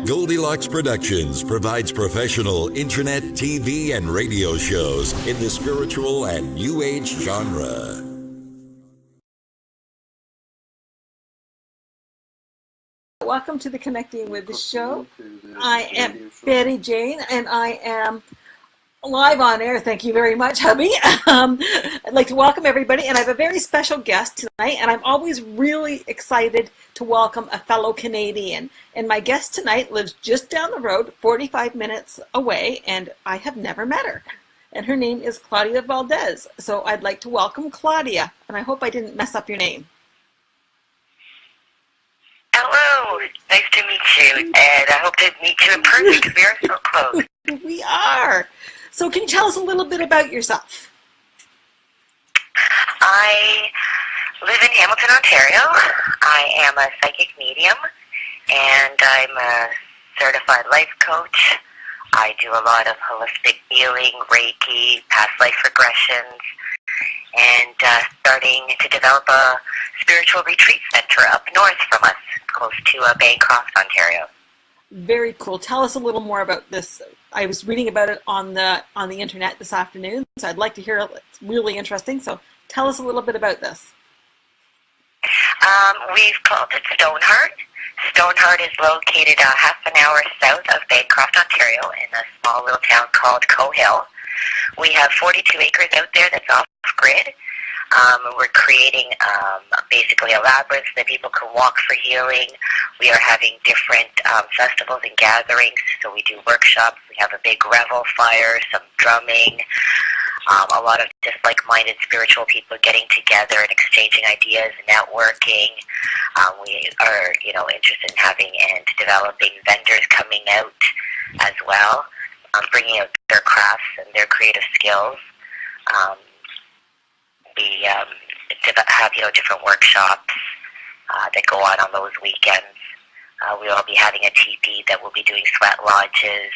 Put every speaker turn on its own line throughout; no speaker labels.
Goldylocks Productions provides professional internet, TV, and radio shows in the spiritual and New Age genre.
Welcome to the Connecting with the show. I am Betty Jane, and I am live on air. Thank you very much, hubby. I'd like to welcome everybody, and I have a very special guest tonight, and I'm always really excited to welcome a fellow Canadian. And my guest tonight lives just down the road, 45 minutes away, and I have never met her. And her name is Claudia Valdes. So I'd like to welcome Claudia, and I hope I didn't mess up your name.
Hello, nice to meet you, and I hope to meet you in person because we are so close.
We are. So can you tell us a little bit about yourself?
I live in Hamilton, Ontario. I am a psychic medium, and I'm a certified life coach. I do a lot of holistic healing, Reiki, past life regressions, and starting to develop a spiritual retreat center up north from us, close to Bancroft, Ontario.
Very cool. Tell us a little more about this. I was reading about it on the internet this afternoon, so I'd like to hear it. It's really interesting. So tell us a little bit about this.
We've called it Stoneheart. Stoneheart is located half an hour south of Bancroft, Ontario, in a small little town called Cohill. We have 42 acres out there that's off-grid. We're creating basically a labyrinth that people can walk for healing. We are having different festivals and gatherings, so we do workshops. We have a big revel fire, some drumming, a lot of just like-minded spiritual people getting together and exchanging ideas and networking. We are, interested in having and developing vendors coming out as well, bringing out their crafts and their creative skills. We have, different workshops that go on those weekends. We'll be having a teepee that will be doing sweat lodges.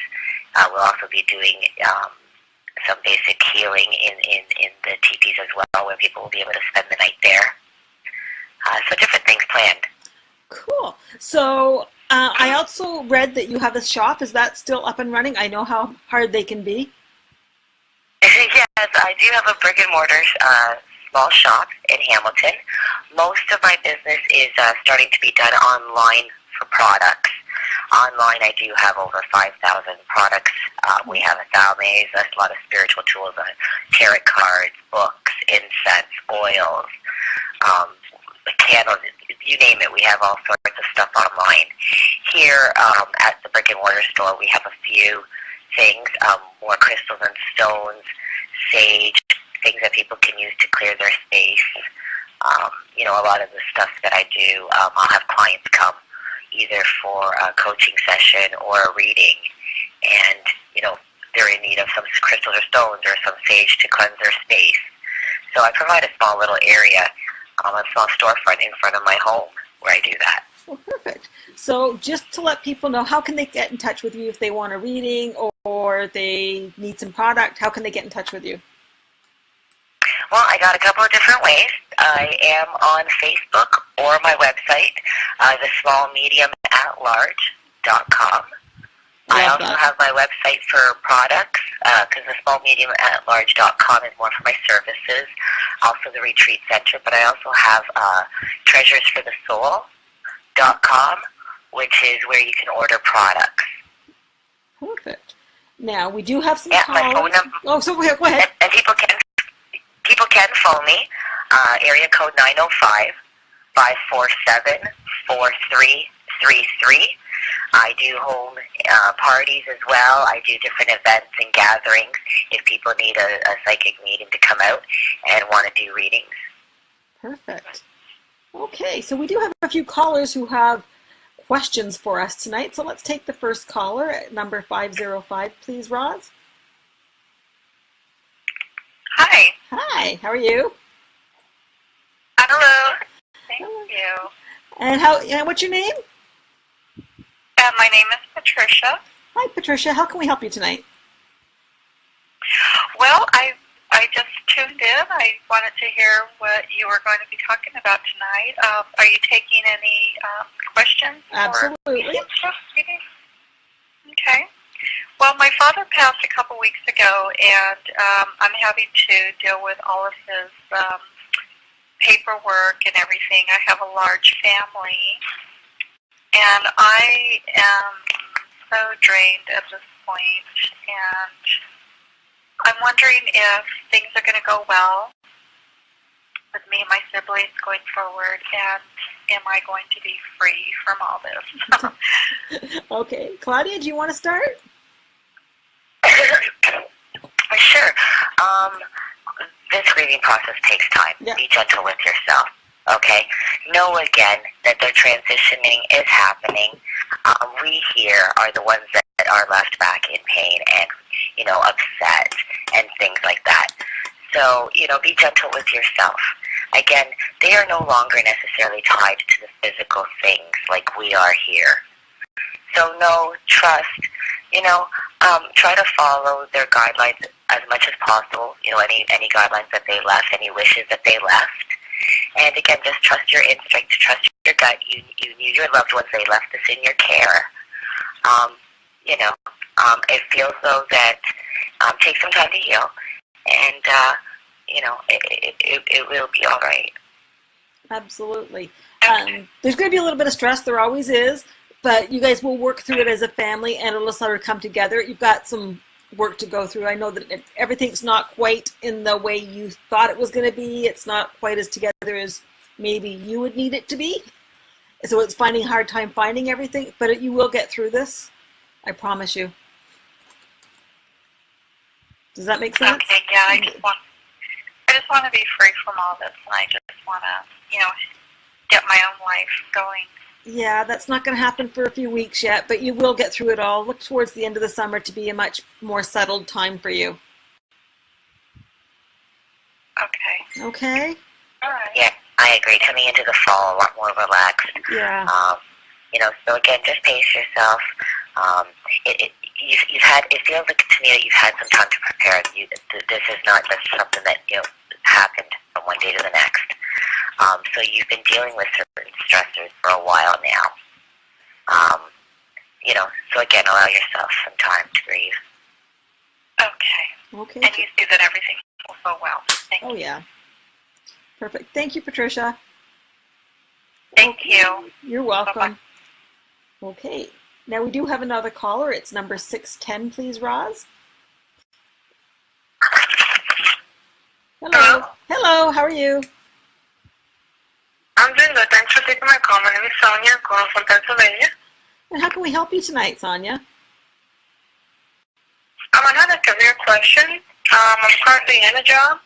We'll also be doing some basic healing in the teepees as well, where people will be able to spend the night there. So different things planned.
Cool. So I also read that you have a shop. Is that still up and running? I know how hard they can be.
Yes, I do have a brick and mortar small shop in Hamilton. Most of my business is starting to be done online for products. Online, I do have over 5,000 products. We have a lot of spiritual tools, tarot cards, books, incense, oils, candles, you name it. We have all sorts of stuff online. Here at the brick and mortar store, we have a few things, more crystals and stones, sage, things that people can use to clear their space. A lot of the stuff that I do, I'll have clients come either for a coaching session or a reading, and, they're in need of some crystals or stones or some sage to cleanse their space. So I provide a small little area, a small storefront in front of my home where I do that.
Well, perfect. So just to let people know, how can they get in touch with you if they want a reading or they need some product? How can they get in touch with you?
Well, I got a couple of different ways. I am on Facebook or my website, thesmallmediumatlarge.com. I also have my website for products, because thesmallmediumatlarge.com is more for my services, also the retreat center, but I also have treasuresforthesoul.com, which is where you can order products.
Perfect. Now, we do have some
my phone number.
Oh, so go ahead.
And people can phone me, area code 905-547-4333. I do home parties as well. I do different events and gatherings if people need a psychic medium to come out and want to do readings.
Perfect. Okay, so we do have a few callers who have questions for us tonight. So let's take the first caller at number 505, please, Roz.
Hi.
Hi, how are you?
Hello. Thank you.
And what's your name?
My name is Patricia.
Hi, Patricia. How can we help you tonight?
Well, I just tuned in. I wanted to hear what you were going to be talking about tonight. Are you taking any questions?
Absolutely.
Well, my father passed a couple weeks ago, and I'm having to deal with all of his paperwork and everything. I have a large family, and I am so drained at this point, and I'm wondering if things are going to go well with me and my siblings going forward, and am I going to be free from all this?
Okay. Claudia, do you want to start?
Sure. This grieving process takes time.
Yeah.
Be gentle with yourself. Okay? Know again that the transitioning is happening. We here are the ones that are left back in pain and, upset and things like that. So, be gentle with yourself. Again, they are no longer necessarily tied to the physical things like we are here. So no, trust, try to follow their guidelines as much as possible, any guidelines that they left, any wishes that they left. And again, just trust your instinct, trust your gut. You knew your loved ones, they left this in your care. It feels though that take some time to heal, and, it will be all right.
Absolutely. There's going to be a little bit of stress. There always is. But you guys will work through it as a family, and it'll sort of come together. You've got some work to go through. I know that everything's not quite in the way you thought it was going to be. It's not quite as together as maybe you would need it to be. So it's finding a hard time finding everything, but you will get through this. I promise you. Does that make sense?
Okay, yeah, I just want to be free from all this, and I just want to, get my own life going.
Yeah, that's not going to happen for a few weeks yet, but you will get through it all. Look towards the end of the summer to be a much more settled time for you.
Okay.
Okay?
All right.
Yeah, I agree. Coming into the fall, a lot more relaxed.
Yeah.
So again, just pace yourself. You've had. It feels like to me that you've had some time to prepare. This is not just something that happened from one day to the next. So you've been dealing with certain stressors for a while now. So again, allow yourself some time to grieve.
Okay.
Okay.
And you see that everything will go well. Thank you.
Yeah. Perfect. Thank you, Patricia.
Thank you.
You're welcome.
Bye-bye.
Okay. Now we do have another caller. It's number 610, please, Roz. Hello. Hello. How are you?
I'm doing good. Thanks for taking my call. My name is Sonia. I'm calling from Pennsylvania.
And how can we help you tonight, Sonia?
I had a career question. I'm currently in a job,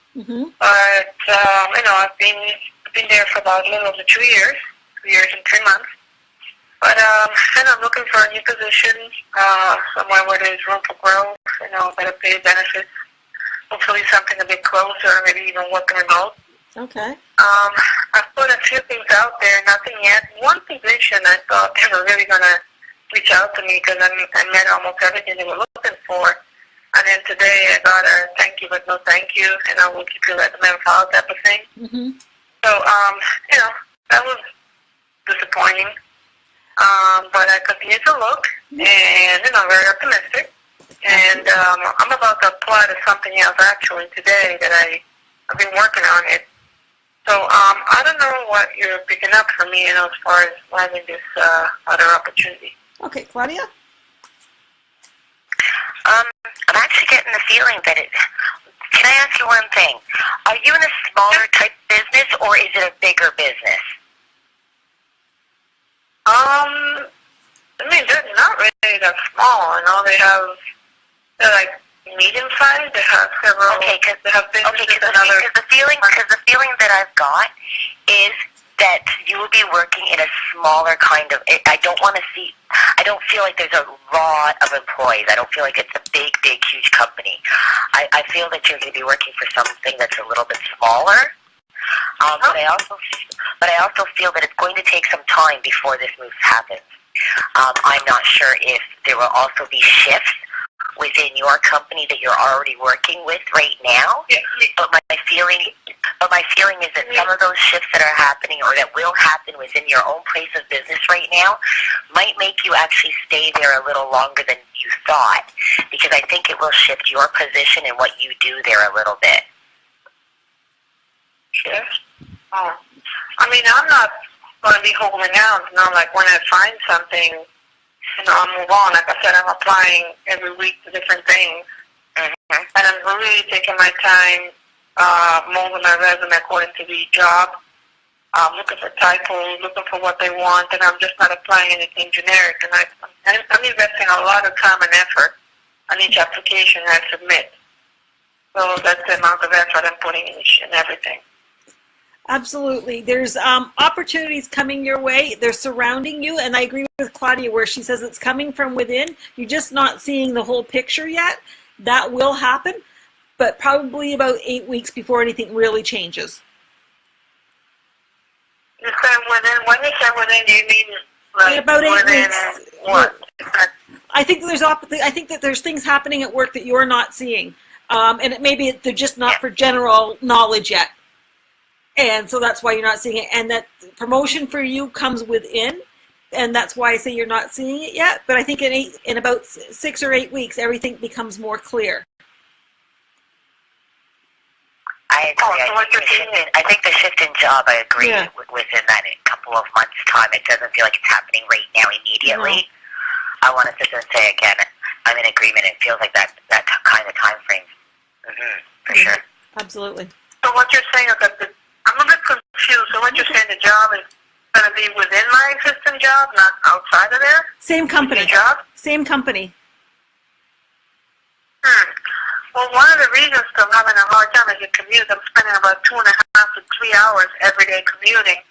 but I've been there for about a little over 2 years, 2 years and 3 months. But I'm looking for a new position, somewhere where there's room for growth, better pay, benefits. Hopefully something a bit closer, maybe even working remote.
Okay.
I've put a few things out there, nothing yet. One position I thought they were really going to reach out to me because I met almost everything they were looking for. And then today I got a thank you but no thank you, and I will keep your resume and file type of thing.
Mm-hmm.
So, that was disappointing. But I continue to look, and, I'm very optimistic. And I'm about to apply to something else actually today that I've been working on it. So I don't know what you're picking up for me, as far as landing this other opportunity.
Okay, Claudia?
I'm actually getting the feeling that can I ask you one thing? Are you in a smaller type business, or is it a bigger business?
They're not really that small. They're like medium-sized. They have several.
Because
the
feeling that I've got is that you will be working in a smaller kind of. I don't feel like there's a lot of employees. I don't feel like it's a big, huge company. I feel that you're going to be working for something that's a little bit smaller. But I also feel that it's going to take some time before this move happens. I'm not sure if there will also be shifts within your company that you're already working with right now.
Yeah.
But my feeling is that some of those shifts that are happening, or that will happen within your own place of business right now, might make you actually stay there a little longer than you you thought, because I think it will shift your position and what you do there a little bit.
Yes. Oh. I mean, I'm not going to be holding out. You know, like when I find something, I'll move on. Like I said, I'm applying every week to different things.
Mm-hmm.
And I'm really taking my time molding my resume according to the job. Looking for typos, looking for what they want, and I'm just not applying anything generic. And I'm investing a lot of time and effort on each application I submit. So that's the amount of effort I'm putting in everything.
Absolutely. There's opportunities coming your way. They're surrounding you. And I agree with Claudia where she says it's coming from within. You're just not seeing the whole picture yet. That will happen, but probably about 8 weeks before anything really changes.
You said within, when you say within, do you mean like
In about 8
within
weeks.
what?
I think that there's things happening at work that you're not seeing. And it maybe they're just not for general knowledge yet. And so that's why you're not seeing it. And that promotion for you comes within. And that's why I say you're not seeing it yet. But I think in about 6 or 8 weeks, everything becomes more clear.
I agree. I think the shift in job, I agree, within that couple of months' time. It doesn't feel like it's happening right now immediately. No. I want to sit there and say again, I'm in agreement. It feels like that kind of time frame. Mm-hmm, for sure.
Absolutely.
So what you're saying is that I'm a bit confused. So what you're saying, the job is going to be within my existing job, not outside of there?
Same company.
Job?
Same company.
Well, one of the reasons I'm having a hard time is the commute. I'm spending about 2.5 to 3 hours every day commuting.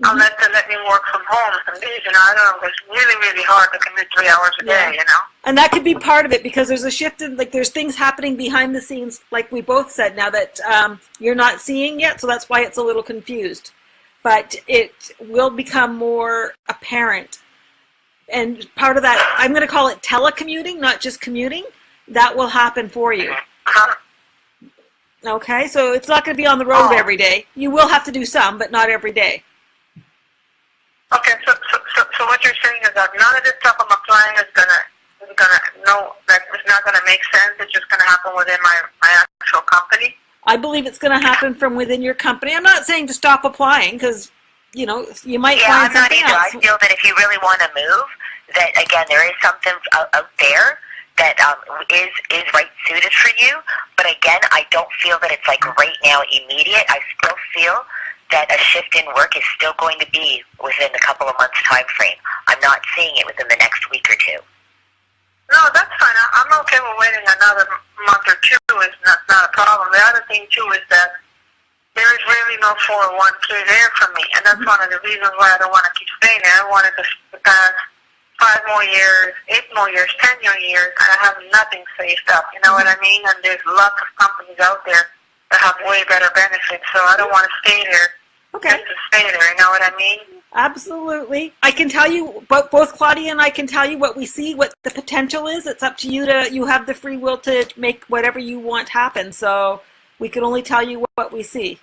Unless they let me work from home some days, I don't know, it's really, really hard to commute 3 hours a day,
And that could be part of it because there's a shift in, like, there's things happening behind the scenes, like we both said now that you're not seeing yet, so that's why it's a little confused. But it will become more apparent. And part of that, I'm going to call it telecommuting, not just commuting, that will happen for you. Okay, so it's not going to be on the road every day. You will have to do some, but not every day.
Okay, so what you're saying is that none of this stuff I'm applying is it's not gonna make sense. It's just gonna happen within my actual company.
I believe it's going to happen from within your company. I'm not saying to stop applying because you might find something else.
I feel that if you really want to move, that again there is something out there that is right suited for you. But again, I don't feel that it's like right now immediate. I still feel that a shift in work is still going to be within a couple of months time frame. I'm not seeing it within the next week or two.
No, that's fine. I'm okay with waiting another month or two. It's not a problem. The other thing, too, is that there is really no 401k there for me, and that's one of the reasons why I don't want to keep staying there. I wanted to pass 5 more years, 8 more years, 10 more years, and I have nothing saved up. You know what I mean? And there's lots of companies out there that have way better benefits, so I don't want to stay there.
Okay.
Just to stay there, you know what I mean?
Absolutely. I can tell you, but both Claudia and I can tell you what we see, what the potential is. It's up to you you have the free will to make whatever you want happen. So we can only tell you what we see.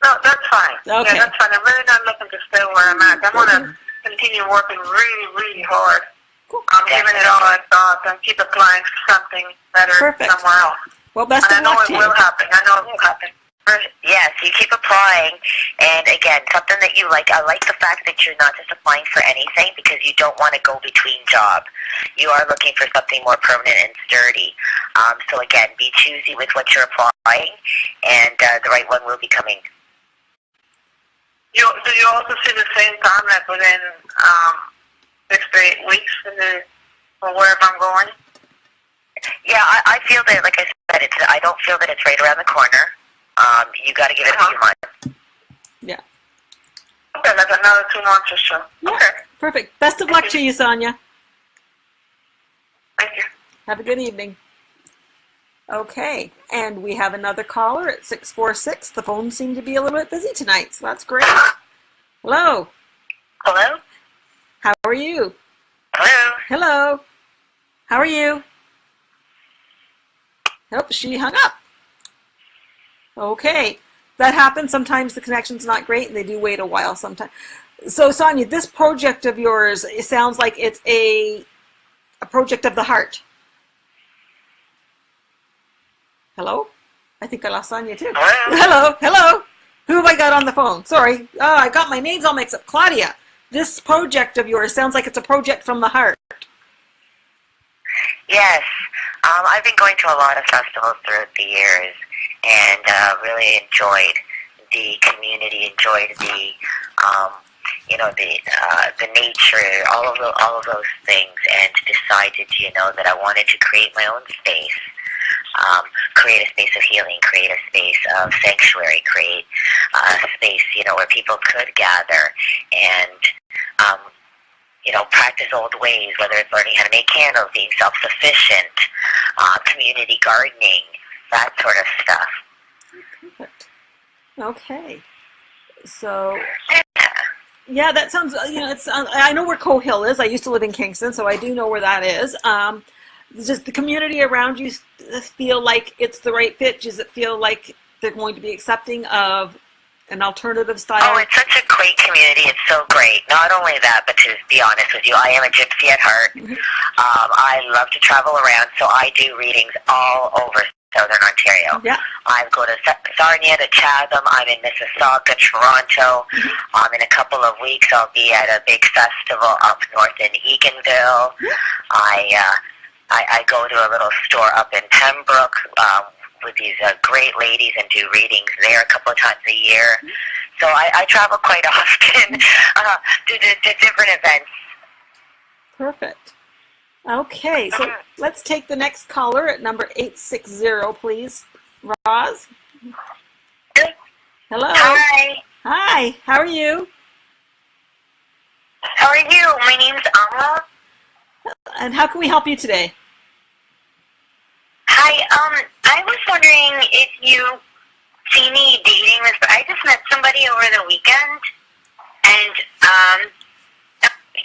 No, that's fine.
Okay.
Yeah, that's fine. I'm really not looking to stay where I'm at. I want to continue working really, really hard.
Cool.
I'm giving it all I thought and keep applying for something better somewhere else.
Well, best
and
of luck
to you. I know it will happen. I know it will happen.
Yes, you keep applying, and again, something that you like. I like the fact that you're not just applying for anything because you don't want to go between jobs. You are looking for something more permanent and sturdy. So again, be choosy with what you're applying, and the right one will be coming.
Do you also see the same timeline within 6 to 8 weeks for wherever I'm going?
Yeah, I feel that, like I said, I don't feel that it's right around the corner. You got to give it a few months.
Yeah.
Okay, like another 2 months or so.
Yeah.
Okay.
Perfect. Best of luck to you, Sonia.
Thank you.
Have a good evening. Okay, and we have another caller at 646. The phones seem to be a little bit busy tonight, so that's great. Hello.
Hello?
How are you?
Hello?
Hello. How are you? Nope, she hung up. Okay, that happens. Sometimes the connection's not great and they do wait a while sometimes. So Sonia, this project of yours, it sounds like it's a a project of the heart. Hello? I think I lost Sonia too.
Hello?
Hello? Who have I got on the phone? Sorry. Oh, I got my names all mixed up. Claudia, this project of yours sounds like it's a project from the heart.
Yes. I've been going to a lot of festivals throughout the years and really enjoyed the community, enjoyed the, the nature, all of those things, and decided, that I wanted to create my own space. Create a space of healing, create a space of sanctuary, create a space, where people could gather and, practice old ways, whether it's learning how to make candles, being self-sufficient, community gardening, that sort of stuff.
Perfect. Okay. So, yeah, that sounds, I know where Coe Hill is. I used to live in Kingston, so I do know where that is. Does the community around you feel like it's the right fit? Does it feel like they're going to be accepting of an alternative style?
Oh, it's such a great community. It's so great. Not only that, but to be honest with you, I am a gypsy at heart.
Mm-hmm.
I love to travel around, so I do readings all over Southern Ontario.
Yeah.
I go to Sarnia, to Chatham. I'm in Mississauga, Toronto.
Mm-hmm.
In a couple of weeks, I'll be at a big festival up north in Eganville. Yeah. I go to a little store up in Pembroke with these great ladies and do readings there a couple of times a year. So I travel quite often to different events.
Perfect. Okay, so let's take the next caller at number 860, please. Roz? Hello.
Hi.
Hi, how are you?
How are you? My name's Amma.
And how can we help you today?
Hi. I was wondering if you see me dating this. I just met somebody over the weekend, and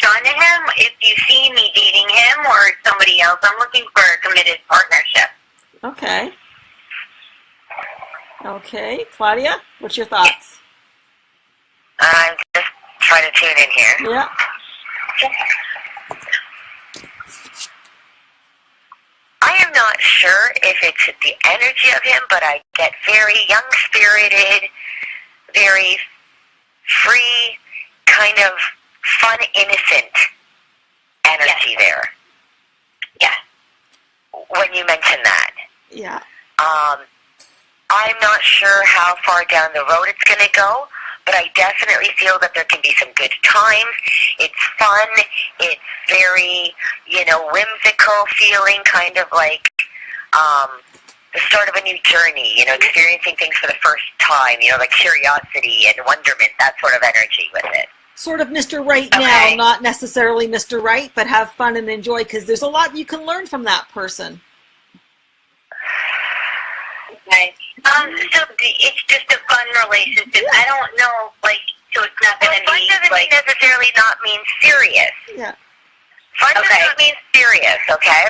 on to him. If you see me dating him or somebody else, I'm looking for a committed partnership.
Okay. Okay, Claudia, what's your thoughts?
I'm just trying to tune in here.
Yeah.
I am not sure if it's the energy of him, but I get very young-spirited, very free, kind of fun, innocent energy there. Yeah. When you mention that.
Yeah.
I'm not sure how far down the road it's going to go, but I definitely feel that there can be some good times. It's fun. It's very, whimsical feeling, kind of like the start of a new journey, experiencing things for the first time, like curiosity and wonderment, that sort of energy with it.
Sort of Mr. Right now, not necessarily Mr. Right, but have fun and enjoy, because there's a lot you can learn from that person.
Okay. So it's just a fun relationship. I don't know, so it's not going to
fun
be
doesn't necessarily not mean serious.
Yeah.
Fun does not mean serious, okay?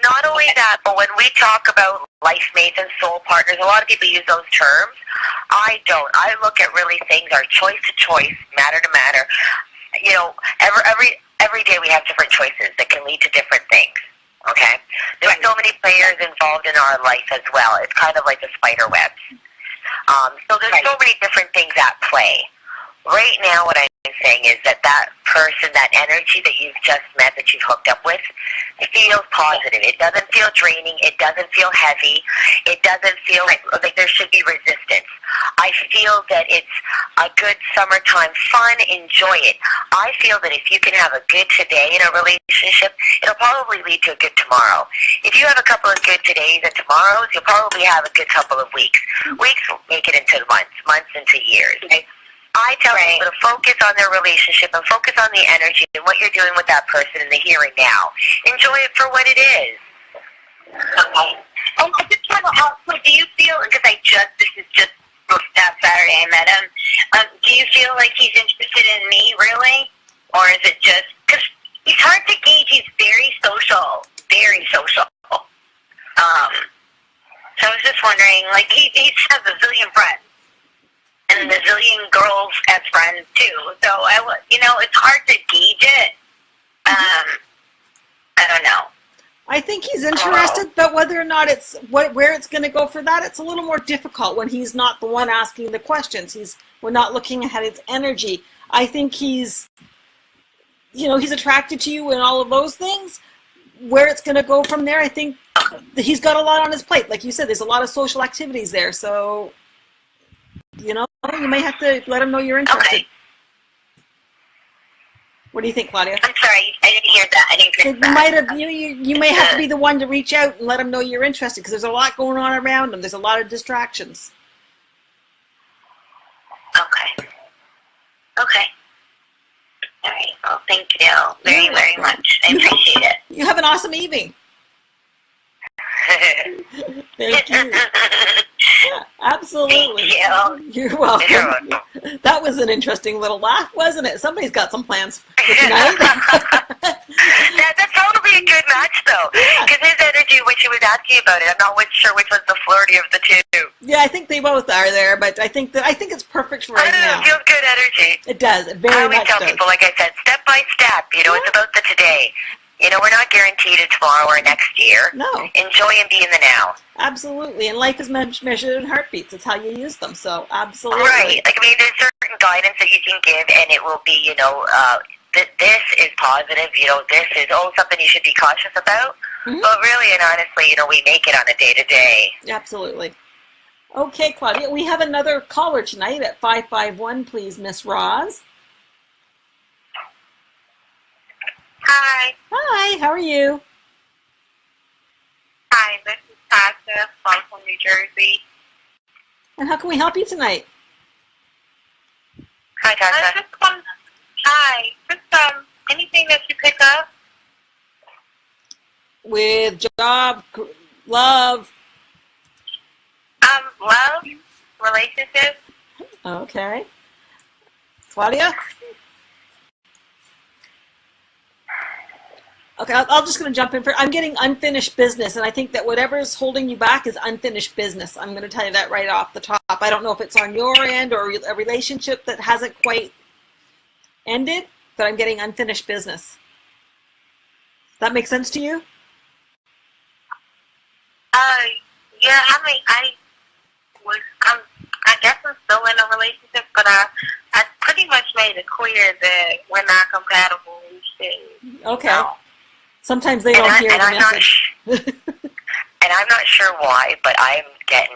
Not only that, but when we talk about life mates and soul partners, a lot of people use those terms. I don't. I look at really things are choice to choice, matter to matter. Every day we have different choices that can lead to different things. Okay? There's so many players involved in our life as well. It's kind of like the spider webs. So there's so many different things at play. Right now, what I'm saying is that person, that energy that you've just met, that you've hooked up with, feels positive. It doesn't feel draining. It doesn't feel heavy. It doesn't feel like there should be resistance. I feel that it's a good summertime fun. Enjoy it. I feel that if you can have a good today in a relationship, it'll probably lead to a good tomorrow. If you have a couple of good todays and tomorrows, you'll probably have a good couple of weeks. Weeks will make it into months, months into years. Okay? I tell people to focus on their relationship and focus on the energy and what you're doing with that person in the here and now. Enjoy it for what it is.
Okay. I just want to ask, so do you feel, because this is just that Saturday I met him, do you feel like he's interested in me, really? Or is it just, because he's hard to gauge, he's very social, very social. So I was just wondering, he has a zillion friends. And a zillion girls as friends too. So it's hard to gauge it. I don't know.
think he's interested, but whether or not where it's going to go for that, it's a little more difficult when he's not the one asking the questions. We're not looking at his energy. I think he's attracted to you and all of those things. Where it's going to go from there, I think he's got a lot on his plate. Like you said, there's a lot of social activities there. So, you may have to let him know you're interested.
Okay.
What do you think, Claudia?
I'm sorry, I didn't hear that. I didn't get that.
You may have to be the one to reach out and let him know you're interested, because there's a lot going on around him. There's a lot of distractions.
Okay. Okay. All right. Well, thank you very, very much. I appreciate it.
You have an awesome evening. Thank you. Yeah, absolutely.
Thank you.
You're welcome. That was an interesting little laugh, wasn't it? Somebody's got some plans for tonight.
That's probably a good match, though, because his energy, when she was asking about it, I'm not sure which was the flirty of the two.
Yeah, I think they both are there, but I think it's perfect for right now.
It feels good energy.
It does. It very
I always
much
tell
does.
people, like I said, step by step. It's about the today. We're not guaranteed a tomorrow or next year.
No.
Enjoy and be in the now.
Absolutely. And life is measured in heartbeats. It's how you use them. So, absolutely.
Right. There's certain guidance that you can give, and it will be, this is positive. This is, something you should be cautious about. Mm-hmm. But really and honestly, we make it on a day-to-day.
Absolutely. Okay, Claudia, we have another caller tonight at 551, please, Miss Roz.
Hi.
Hi, how are you?
Hi, this is Tasha from New Jersey.
And how can we help you tonight?
Hi, Tasha. Just anything that you pick up?
With job, love.
Love, relationships.
Okay. Claudia? Okay, I'm just going to jump in I'm getting unfinished business, and I think that whatever is holding you back is unfinished business. I'm going to tell you that right off the top. I don't know if it's on your end or a relationship that hasn't quite ended, but I'm getting unfinished business. Does that make sense to you?
Yeah, I guess I'm still in a relationship, but I pretty much made it clear that we're not compatible.
Okay. Sometimes they don't hear the message.
And I'm not sure why, but I'm getting,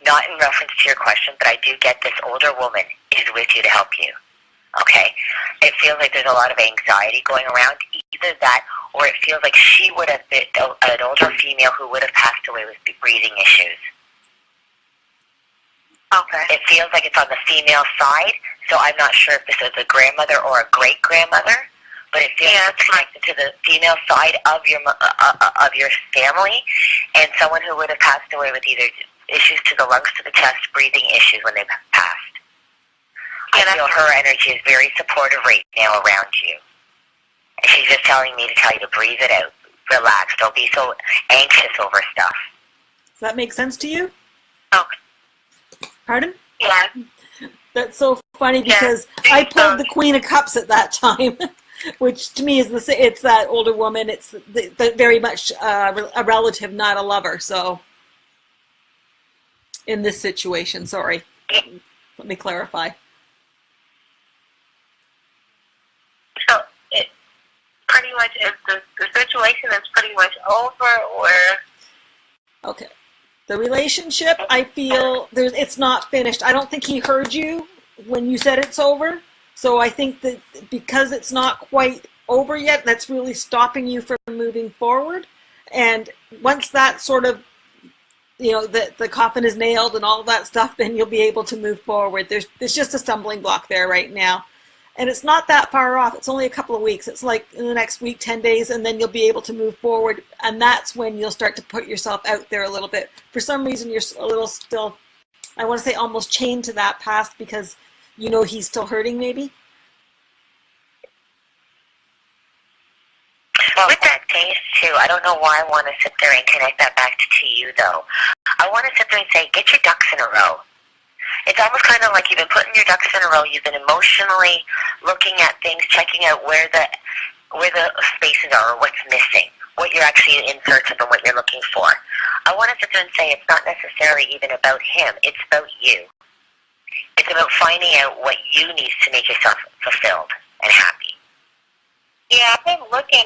not in reference to your question, but I do get this older woman is with you to help you. Okay? It feels like there's a lot of anxiety going around. Either that, or it feels like she would have been an older female who would have passed away with breathing issues. Okay. It feels like it's on the female side, so I'm not sure if this is a grandmother or a great-grandmother, but it feels like it's connected to the female side of your family, and someone who would have passed away with either issues to the lungs, to the chest, breathing issues when they passed. I feel her energy is very supportive right now around you. And she's just telling me to tell you to breathe it out. Relax. Don't be so anxious over stuff.
Does that make sense to you?
Okay.
Pardon?
Yeah.
That's so funny because I pulled the Queen of Cups at that time, which to me is it's that older woman. It's the very much a relative, not a lover. So in this situation, sorry. Let me clarify.
So it pretty much is the situation is pretty much over, or
okay. The relationship, I feel it's not finished. I don't think he heard you when you said it's over. So I think that because it's not quite over yet, that's really stopping you from moving forward. And once that sort of, the coffin is nailed and all of that stuff, then you'll be able to move forward. There's just a stumbling block there right now. And it's not that far off. It's only a couple of weeks. It's like in the next week, 10 days, and then you'll be able to move forward. And that's when you'll start to put yourself out there a little bit. For some reason, you're a little still, I want to say almost chained to that past because he's still hurting maybe.
Well, with that case, too, I don't know why I want to sit there and connect that back to you, though. I want to sit there and say, get your ducks in a row. It's almost kind of like you've been putting your ducks in a row. You've been emotionally looking at things, checking out where the where the spaces are, or what's missing, what you're actually in search of and what you're looking for. I want to sit there and say it's not necessarily even about him. It's about you. It's about finding out what you need to make yourself fulfilled and happy.
Yeah, I've been looking.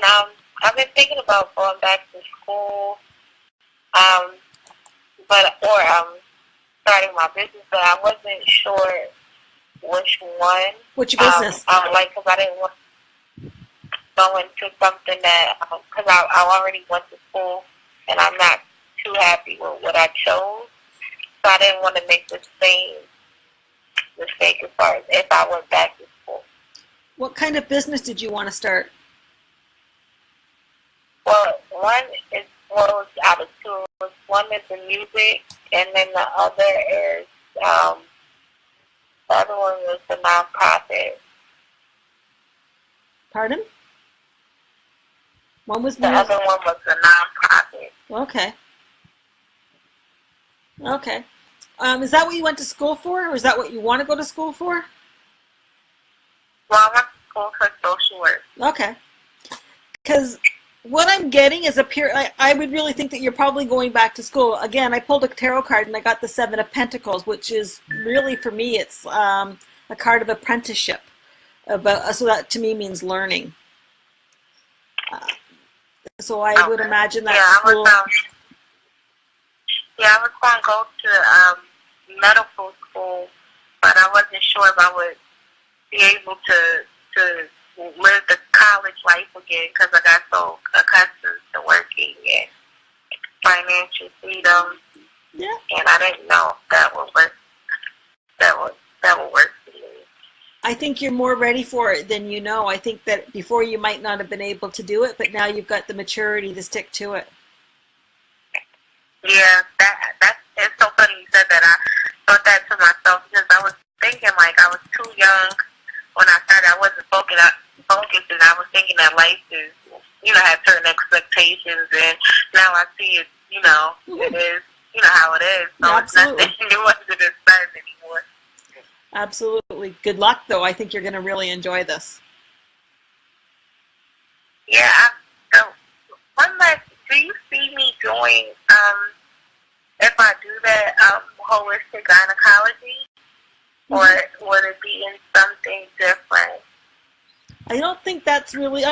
I've been thinking about going back to school, starting my business, but I wasn't sure which one.
What's your business?
Because I didn't want to go into something that, because I already went to school and I'm not too happy with what I chose, so I didn't want to make the same mistake as far as if I went back to school.
What kind of business did you want to start?
Well, it was out of two. One is the music, and then the other is, the other one was the nonprofit.
Pardon? One was
The other one was the nonprofit.
Okay. Okay. Is that what you went to school for, or is that what you want to go to school for?
Well, I went to school for social work.
Okay. Because what I'm getting is I would really think that you're probably going back to school. Again, I pulled a tarot card and I got the Seven of Pentacles, which is really, for me, it's a card of apprenticeship. So that to me means learning. So I would imagine that school.
I was going to go to medical school, but I wasn't sure if I would be able to live the college life again because I got so accustomed to working and financial freedom.
Yeah.
And I didn't know if that would work. That would work for me.
I think you're more ready for it than you know. I think that before you might not have been able to do it, but now you've got the maturity to stick to it.
Yeah, it's so funny you said that. I thought that to myself because I was thinking like I was too young when I started. I wasn't focused, and I was thinking that life is, have certain expectations, and now I see it, it is, how it is. So
Absolutely.
It's nothing new under the sun anymore.
Absolutely. Good luck, though. I think you're going to really enjoy this.
Yeah. So one last, do you see me doing, if I do that, holistic gynecology, or would it be in something different?
I don't think that's really,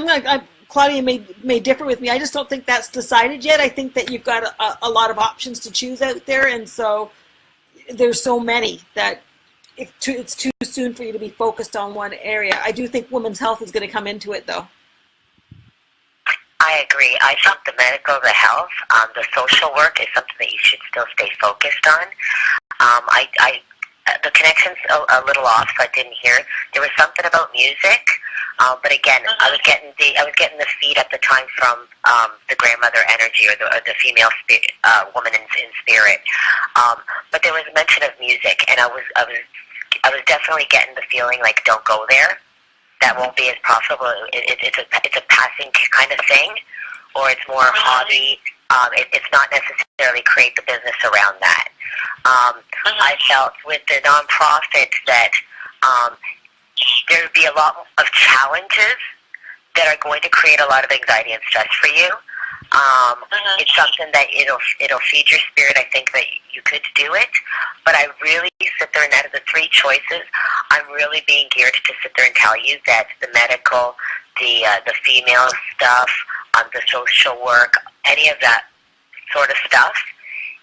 Claudia may differ with me. I just don't think that's decided yet. I think that you've got a lot of options to choose out there, and so there's so many that it's too soon for you to be focused on one area. I do think women's health is going to come into it, though.
I agree. I think the medical, the health, the social work is something that you should still stay focused on. The connection's a little off, so I didn't hear. There was something about music, but again, I was getting the feed at the time from the grandmother energy or the female woman in spirit. But there was a mention of music, and I was definitely getting the feeling like don't go there. That won't be as profitable. It's a passing kind of thing, or it's more hobby. It's not necessarily create the business around that. I felt with the nonprofit that there would be a lot of challenges that are going to create a lot of anxiety and stress for you. It's something that it'll feed your spirit. I think that you could do it, but I really sit there and out of the three choices, I'm really being geared to sit there and tell you that the medical, the female stuff, the social work, any of that sort of stuff,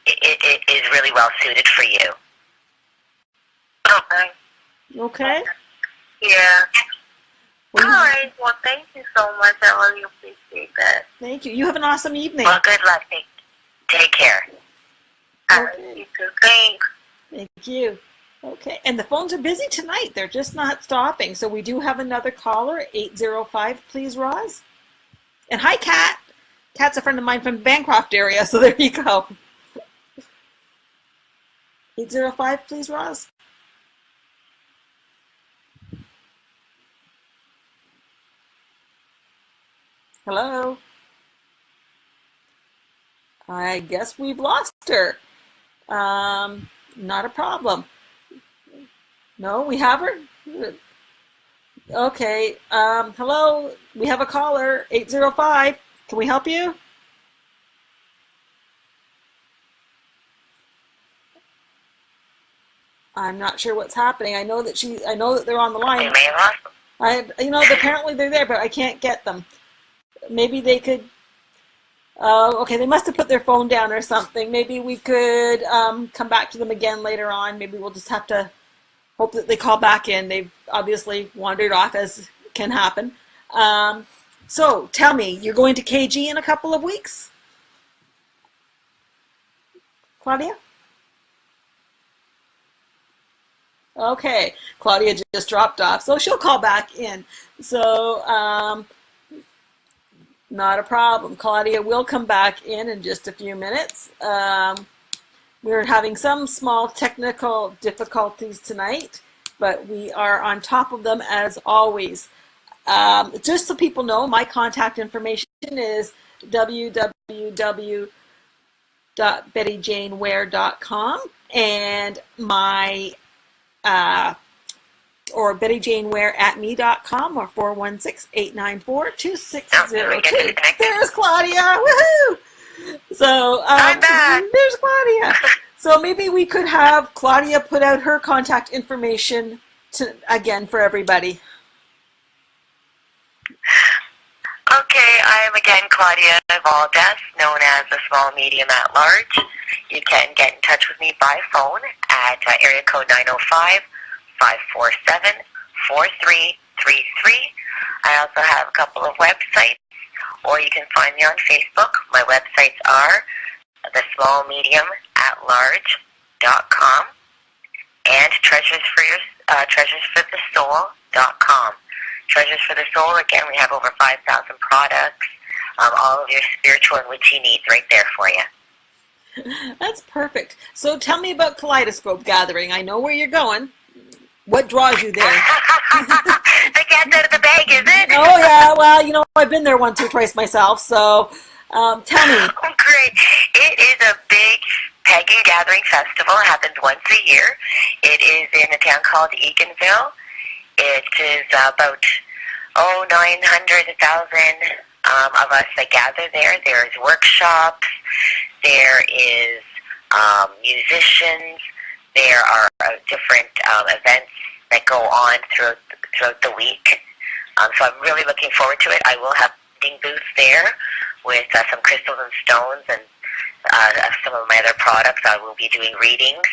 it is really well suited for you.
Okay.
Yeah. All right. Well, thank you so much. I really appreciate that.
Thank you. You have an awesome evening.
Well, good luck. Take care.
Okay.
You too. Thanks.
Thank you. Okay. And the phones are busy tonight. They're just not stopping. So we do have another caller, 805, please, Roz. And hi, Kat. Kat's a friend of mine from the Bancroft area, so there you go. 805, please, Roz. Hello. I guess we've lost her. Not a problem. No, we have her. Okay. Hello. We have a caller, 805. Can we help you? I'm not sure what's happening. I know that they're on the line.
You may have lost them.
Apparently they're there, but I can't get them. Maybe they could. Okay, they must have put their phone down or something. Maybe we could come back to them again later on. Maybe we'll just have to hope that they call back in. They've obviously wandered off, as can happen. So tell me, you're going to KG in a couple of weeks? Claudia? Okay, Claudia just dropped off, so she'll call back in. So, not a problem. Claudia will come back in just a few minutes. We're having some small technical difficulties tonight, but we are on top of them as always. Just so people know, my contact information is www.bettyjaneware.com, and my or bettyjaneware@me.com, or 416-894-2602. There's Claudia. Woohoo! So
I'm back.
There's Claudia. So maybe we could have Claudia put out her contact information again for everybody.
Okay, I am again Claudia Valdes, known as the Small Medium at Large. You can get in touch with me by phone at area code 905-547-4333. I also have a couple of websites, or you can find me on Facebook. My websites are thesmallmediumatlarge.com and treasuresforthesoul.com. Treasures for the Soul, again, we have over 5,000 products, all of your spiritual and witchy needs right there for you.
That's perfect. So tell me about Kaleidoscope Gathering. I know where you're going. What draws you there?
The cat's out of the bag, is it?
Oh, yeah. Well, I've been there once or twice myself, so tell me.
Oh, great. It is a big pagan gathering festival. It happens once a year. It is in a town called Eganville. It is about 900, 1,000 of us that gather there. There's workshops. There is musicians. There are different events that go on throughout the week. So I'm really looking forward to it. I will have reading booths there with some crystals and stones and some of my other products. I will be doing readings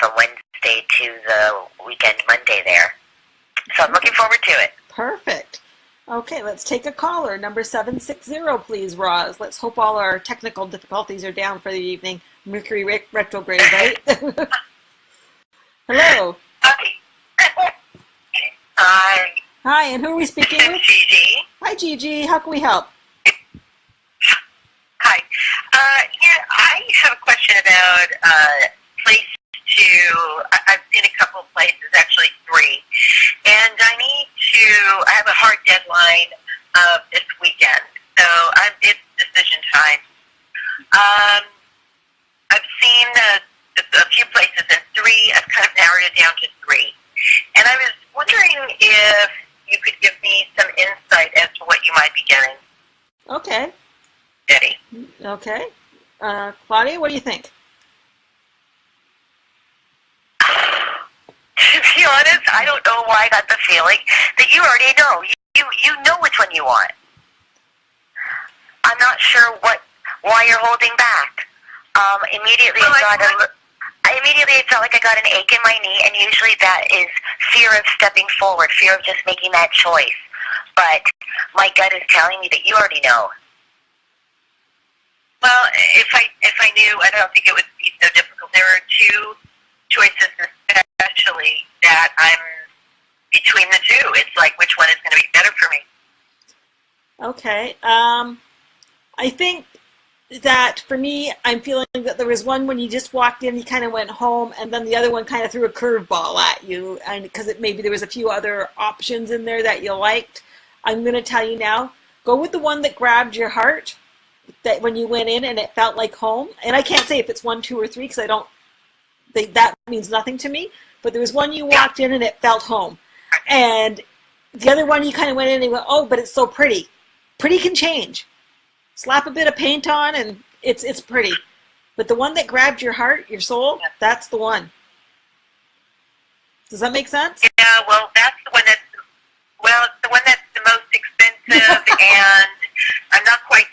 from Wednesday to the weekend Monday there. So I'm looking forward to it.
Perfect. Okay, let's take a caller. Number 760, please, Roz. Let's hope all our technical difficulties are down for the evening. Mercury retrograde, right? Hello.
Hi. Hi.
Hi, and who are we speaking with?
Gigi.
Hi, Gigi. How can we help?
Hi. Yeah, I have a question about place I've been a couple of places, actually 3, and I have a hard deadline this weekend, so it's decision time. I've seen a few places, and 3, I've kind of narrowed it down to 3, and I was wondering if you could give me some insight as to what you might be getting.
Okay.
Betty.
Okay. Claudia, what do you think?
To be honest, I don't know why I got the feeling that you already know. You know which one you want. I'm not sure why you're holding back. Immediately it felt like I got an ache in my knee, and usually that is fear of stepping forward, fear of just making that choice. But my gut is telling me that you already know. Well, if I knew, I don't think it would be so difficult. There are 2 choices, especially that I'm between the 2. It's like, which one is going to be better for me?
Okay. I think that for me, I'm feeling that there was one when you just walked in, you kind of went home, and then the other one kind of threw a curveball at you, and because maybe there was a few other options in there that you liked. I'm going to tell you now, go with the one that grabbed your heart, that when you went in and it felt like home. And I can't say if it's 1, 2, or 3 because that means nothing to me. But there was one you walked in and it felt home. And The other one you kind of went in and you went, oh, but it's so pretty. Pretty can change. Slap a bit of paint on and it's pretty. But the one that grabbed your heart, your soul, that's the one. Does that make sense?
Yeah, well, that's the one that's, it's the one that's the most expensive, and I'm not quite,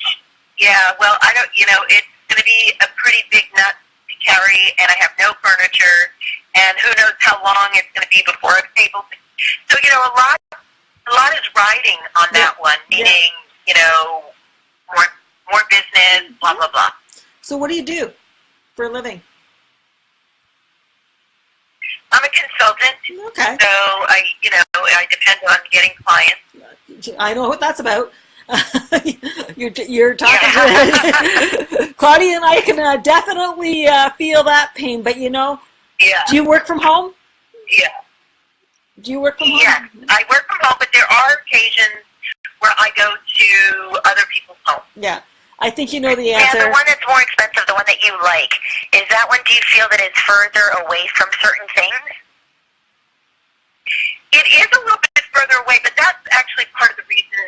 I don't, it's going to be a pretty big nut to carry, and I have no furniture, and who knows how long it's going to be before I'm able to. So, a lot is riding on that one, meaning, more business, blah, blah, blah.
So what do you do for a living?
I'm a consultant.
Okay.
So I depend on getting clients.
I know what that's about. You're talking to Claudia, and I can definitely feel that pain. But do you work from home?
Yeah.
Do you work from home?
Yeah, I work from home, but there are occasions where I go to other people's homes.
Yeah. I think you know the answer.
Yeah, the one that's more expensive, the one that you like, is that one, do you feel that it's further away from certain things? It is a little bit further away, but that's actually part of the reason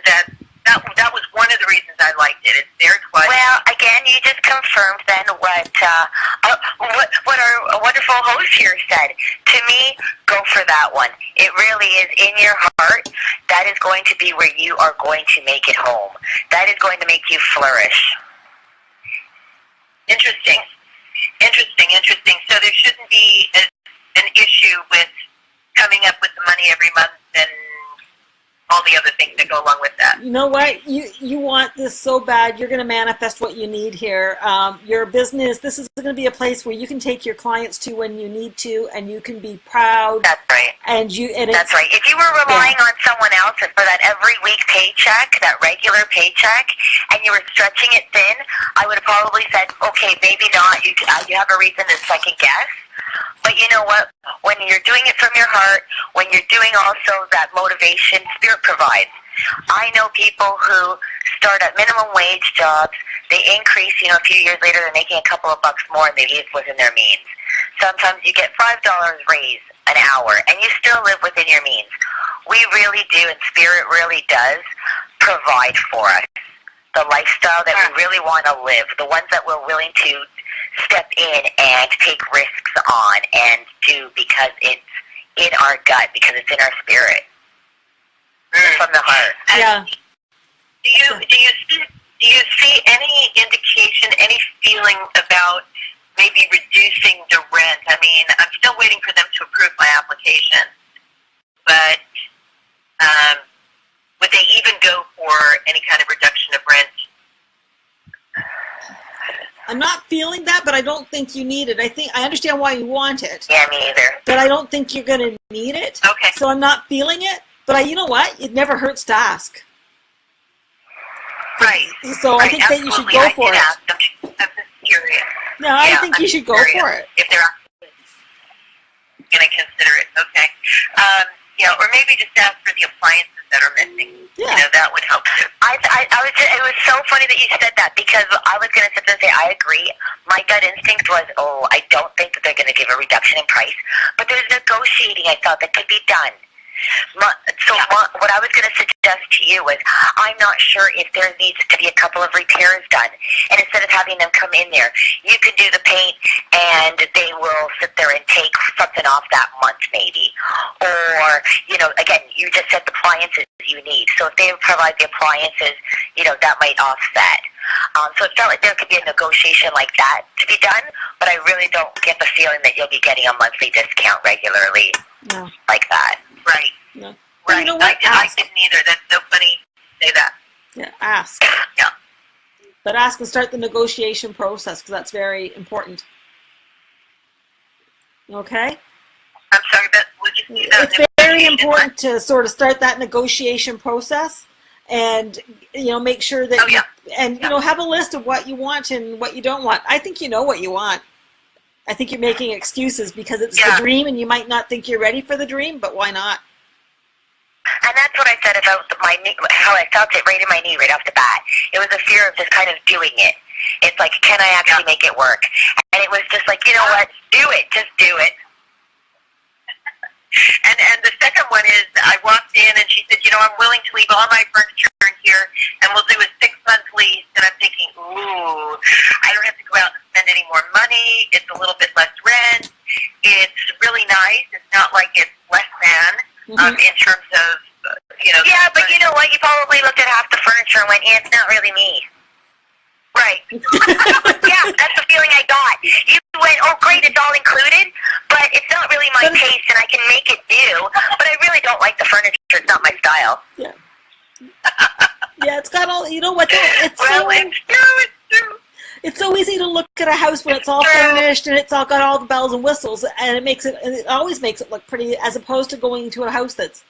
that was one of the reasons I liked it. It's there twice. Well, again, you just confirmed then what our wonderful host here said. To me, go for that one. It really is in your heart. That is going to be where you are going to make it home. That is going to make you flourish. Interesting. So there shouldn't be an issue with coming up with the money every month and all the other things that go along with that.
You know what? You want this so bad. You're going to manifest what you need here. Your business, this is going to be a place where you can take your clients to when you need to, and you can be proud.
That's right. That's right. If you were relying on someone else for that every week paycheck, that regular paycheck, and you were stretching it thin, I would have probably said, okay, maybe not. You have a reason to second guess. But you know what? When you're doing it from your heart, when you're doing also that motivation, Spirit provides. I know people who start at minimum wage jobs, they increase, a few years later they're making a couple of bucks more and they live within their means. Sometimes you get $5 raise an hour and you still live within your means. We really do, and Spirit really does provide for us the lifestyle that we really want to live, the ones that we're willing to step in and take risks on and do because it's in our gut, because it's in our spirit. From the heart.
Yeah.
Do you see any indication, any feeling about maybe reducing the rent? I mean, I'm still waiting for them to approve my application, but would they even go for any kind of reduction of rent?
I'm not feeling that, but I don't think you need it. I understand why you want it.
Yeah, me either.
But I don't think you're going to need it.
Okay.
So I'm not feeling it. But you know what? It never hurts to ask.
Right.
So I think that you should go for it.
I'm just curious.
No, I think you should go for it.
If they're going to consider it, okay. Or maybe just ask for the appliances that are missing.
Yeah.
That would help too. It was so funny that you said that, because I was going to sit there and say, I agree. My gut instinct was, I don't think that they're going to give a reduction in price. But there's negotiating, I thought, that could be done. What I was going to suggest to you was, I'm not sure if there needs to be a couple of repairs done. And instead of having them come in there, you could do the paint and they will sit there and take something off that month maybe. Or, again, you just said the appliances you need. So if they provide the appliances, that might offset. So it felt like there could be a negotiation like that to be done, but I really don't get the feeling that you'll be getting a monthly discount regularly like that. Right.
No.
Right.
You know what?
I didn't either. That's so funny to say that.
Yeah, ask.
Yeah.
But ask and start the negotiation process, because that's very important. Okay?
I'm sorry, but would you see that?
It's very important to sort of start that negotiation process and, make sure that, have a list of what you want and what you don't want. I think you know what you want. I think you're making excuses because it's the dream and you might not think you're ready for the dream, but why not?
And that's what I said about how I felt it right in my knee right off the bat. It was a fear of just kind of doing it. It's like, can I actually make it work? And it was just like, you know what? Do it. Just do it. And the second one is I walked in and she said, I'm willing to leave all my furniture in here and we'll do a 6-month lease. And I'm thinking, ooh, I don't have to go out and spend any more money. It's a little bit less rent. It's really nice. It's not like it's less than in terms of, Yeah, but you know what? You probably looked at half the furniture and went, it's not really me. Right. Yeah, that's the feeling I got. You went, oh, great, it's all included, but it's not really my taste, and I can make it do, but I really don't like the furniture. It's not my style.
Yeah. Yeah, it's got all, you know what, it's
true.
It's so easy to look at a house when it's all furnished and it's all got all the bells and whistles, and it always makes it look pretty, as opposed to going to a house that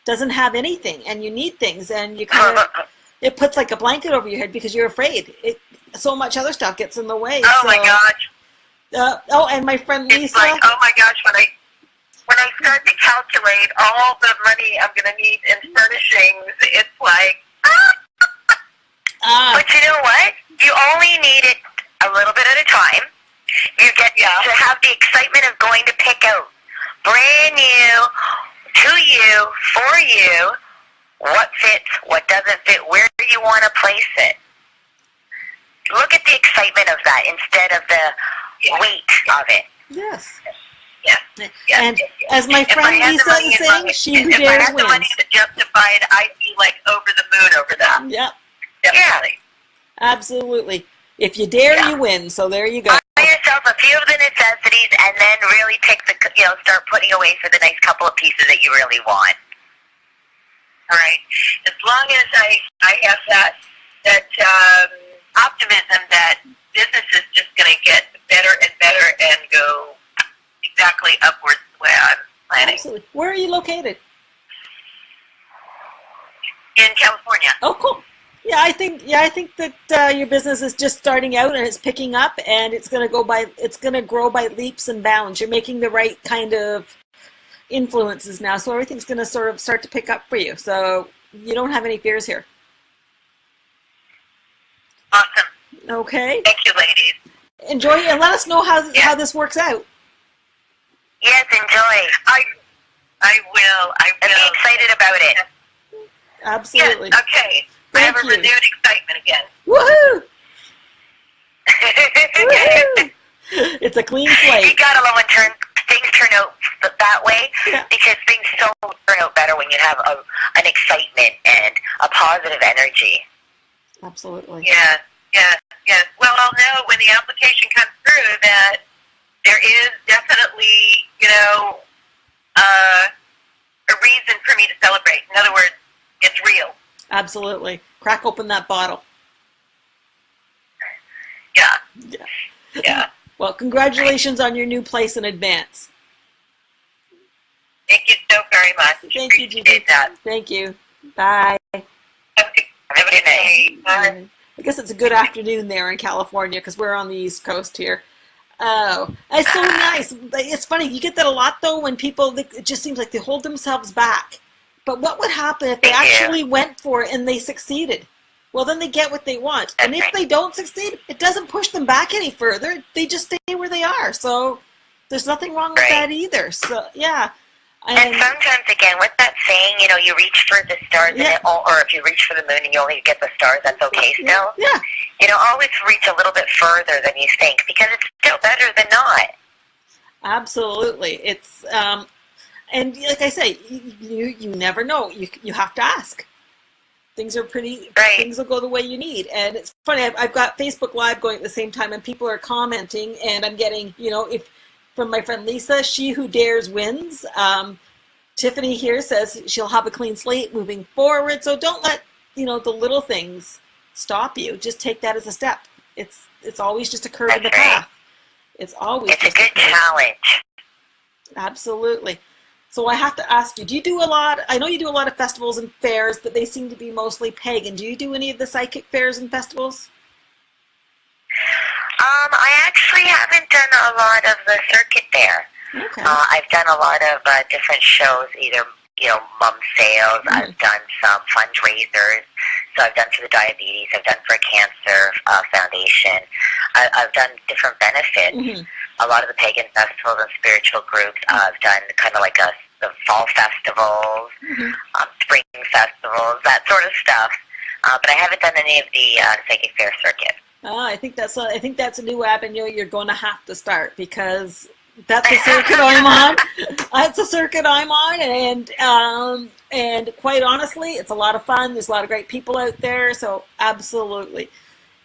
doesn't have anything, and you need things, and you kind of, it puts like a blanket over your head because you're afraid. So much other stuff gets in the way.
Oh, my gosh.
And my friend Lisa.
It's like, oh my gosh, when I start to calculate all the money I'm going to need in furnishings, it's like, But you know what? You only need it a little bit at a time. You get to have the excitement of going to pick out brand new, to you, for you, what fits, what doesn't fit, where you want to place it. Look at the excitement of that instead of the weight of it.
Yes.
Yeah.
And as my friend Lisa is saying, she who dares wins. If I had the money to justify it, I'd be like over the moon over that. Yep.
Definitely.
Absolutely. If you dare, you win. So there you go.
Buy yourself a few of the necessities and then really pick start putting away for the next couple of pieces that you really want. All right. As long as I have that optimism that business is just going to get better and better and go exactly upwards the way I'm planning.
Absolutely. Where are you located?
In California.
Oh, cool. Yeah, I think that your business is just starting out and it's picking up, and it's going to grow by leaps and bounds. You're making the right kind of influences now, so everything's going to sort of start to pick up for you. So you don't have any fears here.
Awesome.
Okay.
Thank you, ladies.
Enjoy, and let us know how this works out.
Yes, enjoy. I will. And be excited about it.
Absolutely.
Yes, okay. I have a renewed excitement again.
Woohoo! Woohoo! It's a clean slate.
You gotta love when things turn out that way, because things turn out better when you have an excitement and a positive energy.
Absolutely.
Yeah. Well, I'll know when the application comes through that there is definitely, a reason for me to celebrate. In other words, it's real.
Absolutely. Crack open that bottle.
Yeah.
Well, congratulations on your new place in advance.
Thank you so very much.
Thank you, Gigi. Thank you. Bye.
Have a good day. Bye.
I guess it's a good afternoon there in California because we're on the East Coast here. Oh, it's so nice. It's funny. You get that a lot, though, when people, it just seems like they hold themselves back. But what would happen if they actually went for it and they succeeded? Well, then they get what they want. And if they don't succeed, it doesn't push them back any further. They just stay where they are. So there's nothing wrong with that either. So, yeah.
And sometimes, again, with that saying, you reach for the stars, or if you reach for the moon and you only get the stars, that's okay still.
Yeah.
Always reach a little bit further than you think, because it's still better than not.
Absolutely. It's, and like I say, you never know. You have to ask. Things are things will go the way you need. And it's funny, I've got Facebook Live going at the same time, and people are commenting, and I'm getting, from my friend Lisa, she who dares wins. Tiffany here says she'll have a clean slate moving forward. So don't let, the little things stop you. Just take that as a step. It's always just a curve in the path. It's always
a good challenge.
Absolutely. So I have to ask you, do you do a lot? I know you do a lot of festivals and fairs, but they seem to be mostly pagan. Do you do any of the psychic fairs and festivals?
I actually haven't done a lot of the circuit there.
Okay.
I've done a lot of different shows, either, mum sales. I've done some fundraisers. So I've done for the diabetes. I've done for a cancer foundation. I've done different benefits. A lot of the pagan festivals and spiritual groups. I've done kind of like a the fall festivals, spring festivals, that sort of stuff. But I haven't done any of the psychic fair circuit.
I think that's a new avenue you're going to have to start, because that's the circuit I'm on. That's the circuit I'm on, and quite honestly, it's a lot of fun. There's a lot of great people out there, so absolutely.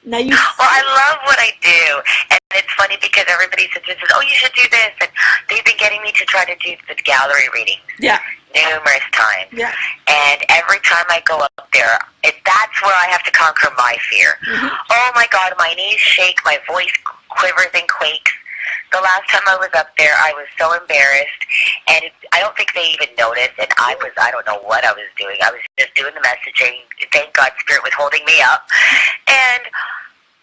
Now well,
I love what I do, and it's funny because everybody suggests, "Oh, you should do this," and they've been getting me to try to do the gallery readings.
Yeah.
Numerous times.
Yeah.
And every time I go up there, that's where I have to conquer my fear. Oh my God, my knees shake, my voice quivers and quakes. The last time I was up there, I was so embarrassed, and I don't think they even noticed, and I don't know what I was doing. I was just doing the messaging. Thank God Spirit was holding me up. And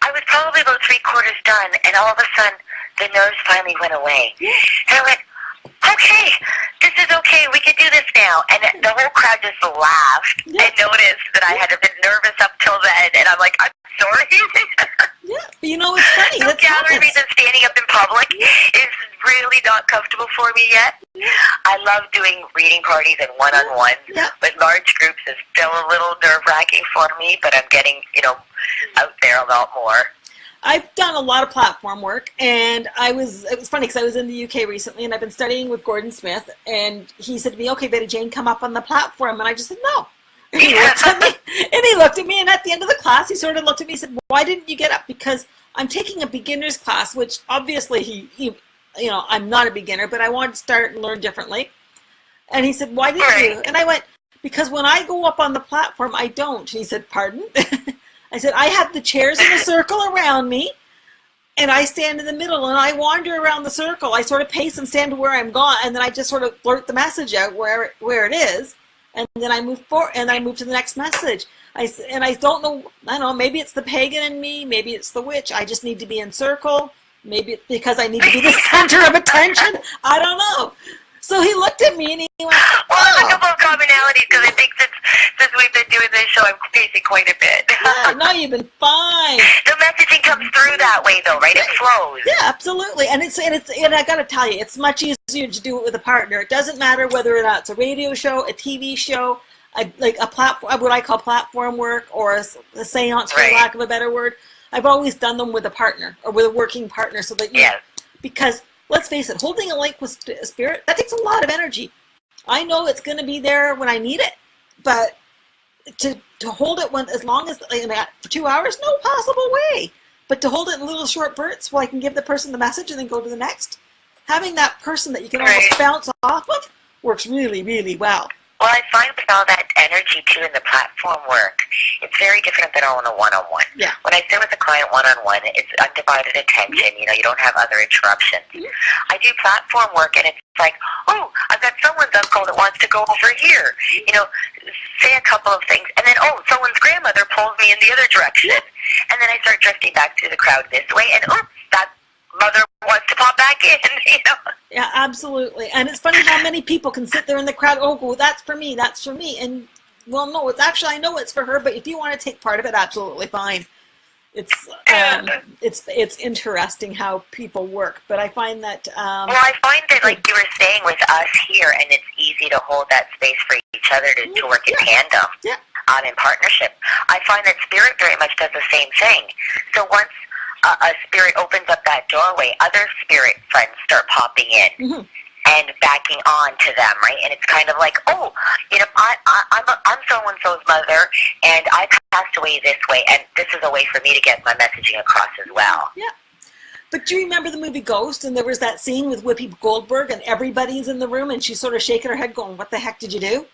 I was probably about 3/4 done, and all of a sudden, the nerves finally went away. And I went, okay, this is okay, we can do this now. And the whole crowd just laughed and noticed that I had been nervous up till then, and I'm like, I'm sorry.
Yeah, but you know, it's funny.
So gallery and standing up in public is really not comfortable for me yet. I love doing reading parties and one-on-ones, but large groups is still a little nerve-wracking for me, but I'm getting, out there a lot more.
I've done a lot of platform work, and it was funny because I was in the UK recently, and I've been studying with Gordon Smith, and he said to me, okay, Betty Jane, come up on the platform, and I just said, no. And he looked at me, and at the end of the class, he sort of looked at me and said, why didn't you get up? Because I'm taking a beginner's class, which obviously I'm not a beginner, but I wanted to start and learn differently. And he said, why didn't you? And I went, because when I go up on the platform, I don't. And he said, pardon? I said, I have the chairs in a circle around me, and I stand in the middle, and I wander around the circle. I sort of pace and stand to where I'm gone, and then I just sort of blurt the message out where it is, and then I move forward, and I move to the next message. I don't know, maybe it's the pagan in me, maybe it's the witch. I just need to be in circle. Maybe it's because I need to be the center of attention. I don't know. So he looked at me and he went, oh.
Well, there's a couple of commonalities, because I think since we've been doing this show, I'm pacing quite a bit.
Yeah, no, you've been fine.
The messaging comes through that way, though, right? It flows.
Yeah, absolutely. And I got to tell you, it's much easier to do it with a partner. It doesn't matter whether or not it's a radio show, a TV show, a platform, what I call platform work, or a seance, for lack of a better word. I've always done them with a partner or with a working partner, so that because let's face it, holding a link with spirit, that takes a lot of energy. I know it's going to be there when I need it, but to hold it as long as for 2 hours, no possible way. But to hold it in little short bursts while I can give the person the message and then go to the next, having that person that you can almost bounce off of works really, really well.
Well, I find with all that energy, too, in the platform work, it's very different than on a one-on-one.
Yeah.
When I sit with a client one-on-one, it's undivided attention. You don't have other interruptions. I do platform work, and it's like, oh, I've got someone's uncle that wants to go over here. Say a couple of things, and then, someone's grandmother pulls me in the other direction. And then I start drifting back through the crowd this way, and oops, that mother wants to pop back in,
Yeah, absolutely. And it's funny how many people can sit there in the crowd, that's for me, that's for me. And, well, no, it's actually, I know it's for her, but if you want to take part of it, absolutely fine. It's interesting how people work, but I find that...
well, I find that, like you were saying, with us here, and it's easy to hold that space for each other to work in tandem, in partnership. I find that Spirit very much does the same thing. So once a spirit opens up that doorway, other spirit friends start popping in and backing on to them, right? And it's kind of like, I'm so-and-so's mother, and I passed away this way, and this is a way for me to get my messaging across as well.
Yeah. But do you remember the movie Ghost, and there was that scene with Whoopi Goldberg, and everybody's in the room, and she's sort of shaking her head going, what the heck did you do?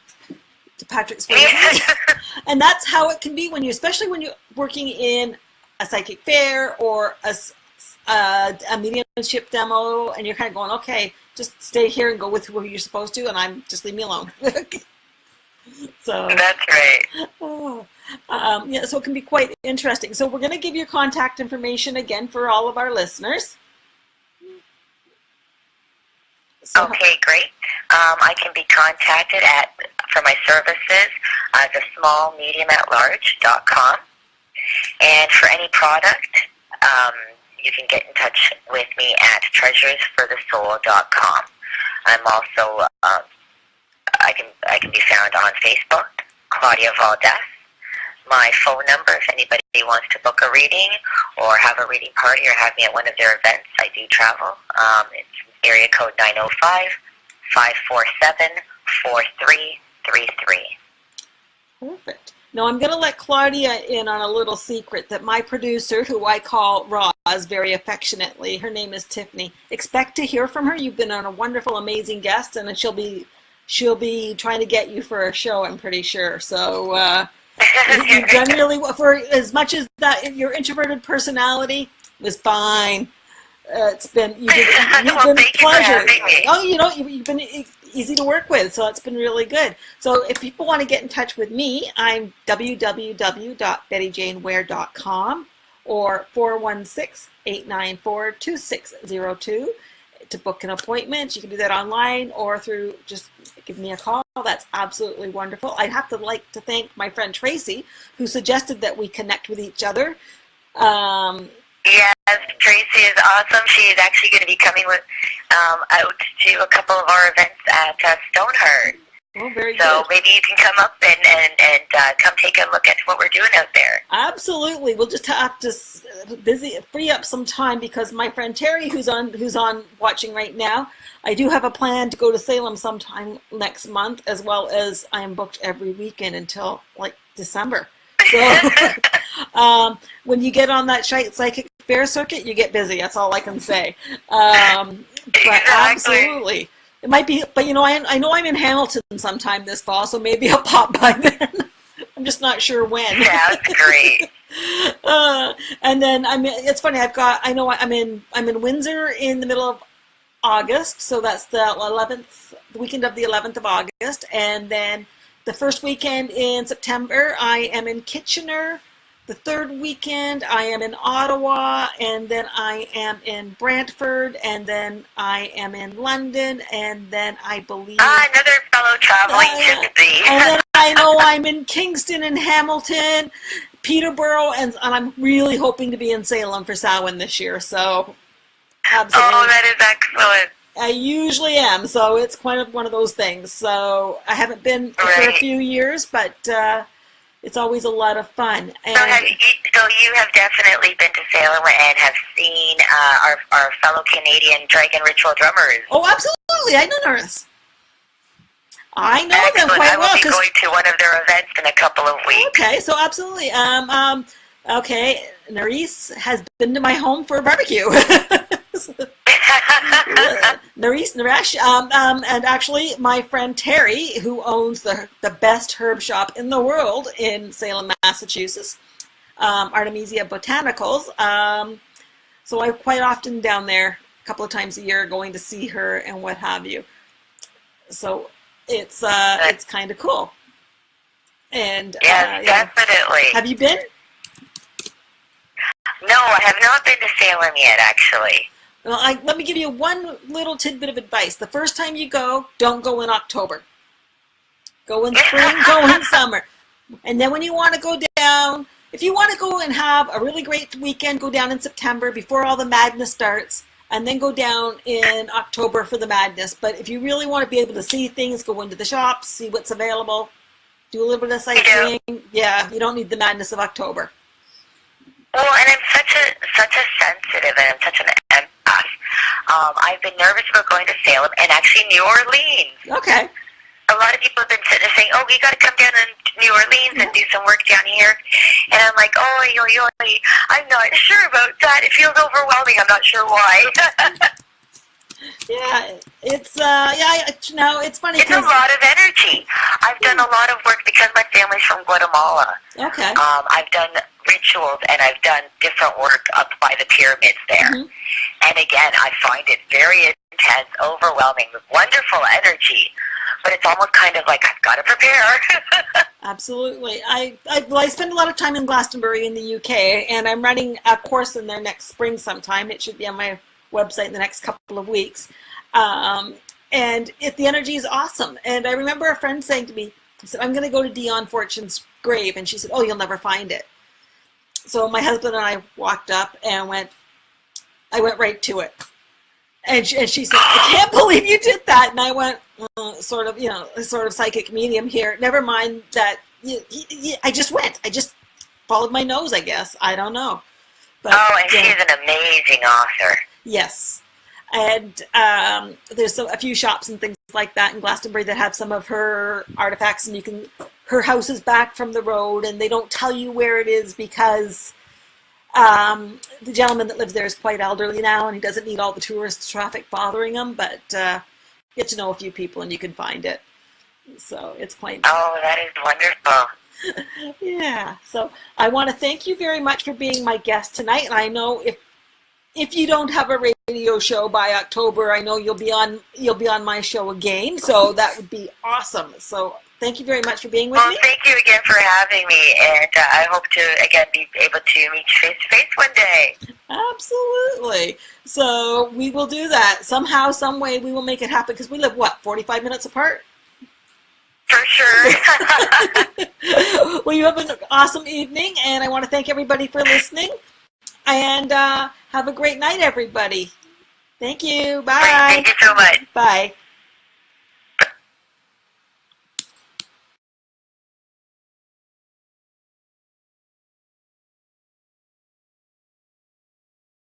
To Patrick Swayze. And that's how it can be especially when you're working in a psychic fair or a mediumship demo, and you're kind of going, okay, just stay here and go with who you're supposed to, and just leave me alone. So
that's right.
So it can be quite interesting. So we're going to give your contact information again for all of our listeners. So,
okay, great. I can be contacted for my services at thesmallmediumatlarge.com. And for any product, you can get in touch with me at treasuresforthesoul.com. I'm also I can be found on Facebook, Claudia Valdes. My phone number, if anybody wants to book a reading or have a reading party or have me at one of their events, I do travel. It's area code 905-547-4333.
Perfect. Now I'm going to let Claudia in on a little secret that my producer, who I call Roz very affectionately, her name is Tiffany. Expect to hear from her. You've been on a wonderful, amazing guest, and she'll be trying to get you for a show, I'm pretty sure. So you generally, for as much as that, your introverted personality was fine. It's been you've
well,
been a pleasure.
Oh,
You've been easy to work with, so it's been really good. So if people want to get in touch with me, I'm www.bettyjaneware.com or 416-894-2602 to book an appointment. You can do that online or through just give me a call. That's absolutely wonderful. I'd have to to thank my friend Tracy, who suggested that we connect with each other.
Yes, Tracy is awesome. She is actually going to be coming out to a couple of our events at Stoneheart.
Oh, very good.
So maybe you can come up and come take a look at what we're doing out there.
Absolutely. We'll just have to free up some time because my friend Terry, who's on watching right now, I do have a plan to go to Salem sometime next month, as well as I am booked every weekend until like December. So when you get on that psychic fair circuit, you get busy. That's all I can say. But
exactly.
Absolutely. It might be, but I know I'm in Hamilton sometime this fall, so maybe I'll pop by then. I'm just not sure when.
Yeah, that's great.
And then it's funny. I'm in Windsor in the middle of August, so that's the weekend of the 11th of August, and then the first weekend in September I am in Kitchener. The third weekend, I am in Ottawa, and then I am in Brantford, and then I am in London, and then I believe...
another fellow traveling gypsy.
And then I know I'm in Kingston and Hamilton, Peterborough, and I'm really hoping to be in Salem for Samhain this year, so... Absolutely.
Oh, that is excellent.
I usually am, so it's quite one of those things. So I haven't been for a few years, but... it's always a lot of fun. And
so you have definitely been to Salem and have seen our fellow Canadian Dragon Ritual drummers.
Oh, absolutely. I know Norris. I know them
Excellent.
quite
I will
well.
be going to one of their events in a couple of weeks.
Okay, so absolutely. Okay, Nerys has been to my home for a barbecue. Naresh, and actually my friend Terry, who owns the best herb shop in the world in Salem, Massachusetts, Artemisia Botanicals. So I'm quite often down there a couple of times a year going to see her and what have you. So it's kind of cool. And
yes, definitely.
Have you been?
No, I have not been to Salem yet, actually.
Well, let me give you one little tidbit of advice. The first time you go, don't go in October. Go in spring, go in summer. And then when you want to go down, if you want to go and have a really great weekend, go down in September before all the madness starts, and then go down in October for the madness. But if you really want to be able to see things, go into the shops, see what's available, do a little bit of sightseeing. Yeah, you don't need the madness of October.
Well, and I'm such a sensitive, and I'm such an empath. I've been nervous about going to Salem and actually New Orleans.
Okay.
A lot of people have been saying, "Oh, you got to come down to New Orleans and do some work down here," and I'm like, "Oh, I'm not sure about that. It feels overwhelming. I'm not sure why."
Yeah, it's it's funny.
It's a lot of energy. I've done a lot of work because my family's from Guatemala.
Okay.
I've done rituals and I've done different work up by the pyramids there. Mm-hmm. And again, I find it very intense, overwhelming, with wonderful energy. But it's almost kind of like I've got to prepare.
Absolutely. I spend a lot of time in Glastonbury in the UK, and I'm running a course in there next spring sometime. It should be on my website in the next couple of weeks. And the energy is awesome. And I remember a friend saying to me, he said, "I'm going to go to Dion Fortune's grave." And she said, "Oh, you'll never find it." So my husband and I walked up and I went right to it. And she said, I can't believe you did that. And I went, sort of psychic medium here. Never mind that. I just went. I just followed my nose, I guess. I don't know. But,
and she's an amazing author.
Yes. And there's a few shops and things like that in Glastonbury that have some of her artifacts, and her house is back from the road, and they don't tell you where it is because the gentleman that lives there is quite elderly now, and he doesn't need all the tourist traffic bothering him, but get to know a few people and you can find it. So it's quite...
Oh, that is wonderful.
Yeah. So I want to thank you very much for being my guest tonight. And I know if you don't have a radio show by October, I know you'll be on my show again. So that would be awesome. So thank you very much for being with me.
Thank you again for having me, and I hope to again be able to meet you face to face one day.
Absolutely. So we will do that somehow, some way. We will make it happen because we live 45 minutes apart.
For sure.
Well, you have an awesome evening, and I want to thank everybody for listening. And have a great night, everybody. Thank you. Bye.
Thank you so much.
Bye.